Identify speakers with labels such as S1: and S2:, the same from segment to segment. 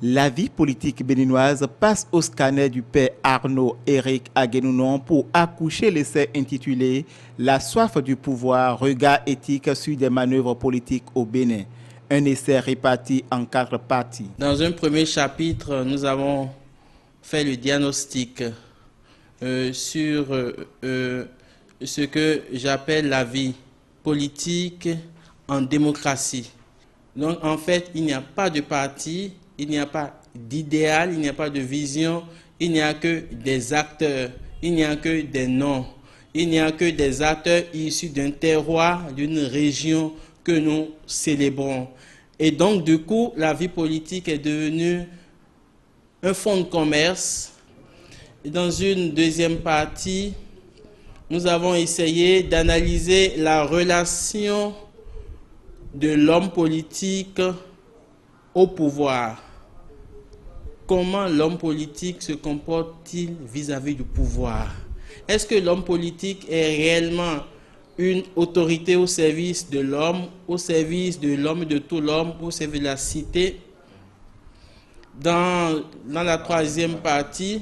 S1: La vie politique béninoise passe au scanner du père Arnaud Éric Aguenounon pour accoucher l'essai intitulé « La soif du pouvoir, regard éthique sur des manœuvres politiques au Bénin ». Un essai réparti en 4 parties.
S2: Dans un premier chapitre, nous avons fait le diagnostic sur ce que j'appelle la vie politique en démocratie. Donc en fait, il n'y a pas de parti, il n'y a pas d'idéal, il n'y a pas de vision, il n'y a que des acteurs, il n'y a que des noms, il n'y a que des acteurs issus d'un terroir, d'une région que nous célébrons. Et donc du coup, la vie politique est devenue un fonds de commerce. Et dans une deuxième partie, nous avons essayé d'analyser la relation de l'homme politique au pouvoir. Comment l'homme politique se comporte-t-il vis-à-vis du pouvoir? Est-ce que l'homme politique est réellement une autorité au service de l'homme, au service de l'homme, de tout l'homme, au service de la cité? Dans la troisième partie,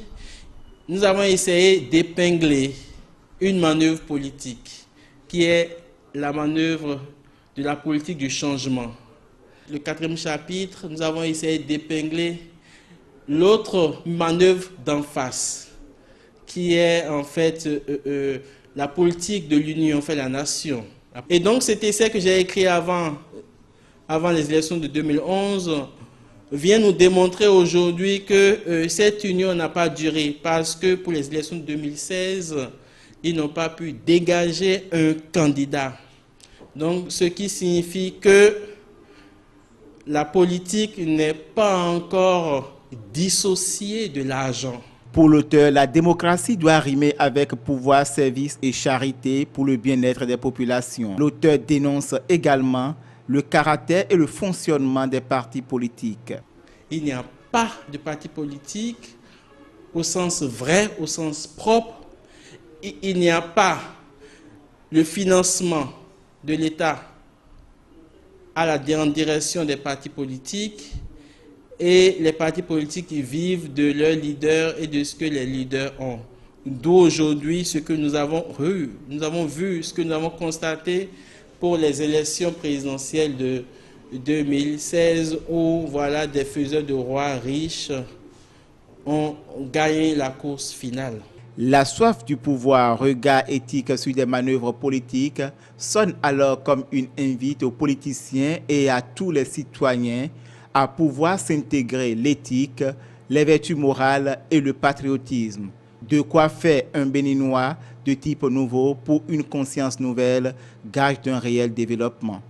S2: nous avons essayé d'épingler une manœuvre politique qui est la manœuvre de la politique du changement. Le quatrième chapitre, nous avons essayé d'épingler l'autre manœuvre d'en face, qui est en fait la politique de l'Union, fait la nation. Et donc cet essai que j'ai écrit avant les élections de 2011 vient nous démontrer aujourd'hui que cette union n'a pas duré parce que pour les élections de 2016, ils n'ont pas pu dégager un candidat. Donc, ce qui signifie que la politique n'est pas encore dissociée de l'argent.
S1: Pour l'auteur, la démocratie doit rimer avec pouvoir, service et charité pour le bien-être des populations. L'auteur dénonce également le caractère et le fonctionnement des partis politiques.
S2: Il n'y a pas de parti politique au sens vrai, au sens propre. Il n'y a pas le financement de l'État en direction des partis politiques et les partis politiques qui vivent de leurs leaders et de ce que les leaders ont. D'où aujourd'hui ce que nous avons vu, ce que nous avons constaté pour les élections présidentielles de 2016 où voilà, des faiseurs de rois riches ont gagné la course finale.
S1: La soif du pouvoir, regard éthique sur des manœuvres politiques, sonne alors comme une invite aux politiciens et à tous les citoyens à pouvoir s'intégrer l'éthique, les vertus morales et le patriotisme. De quoi faire un Béninois de type nouveau pour une conscience nouvelle, gage d'un réel développement.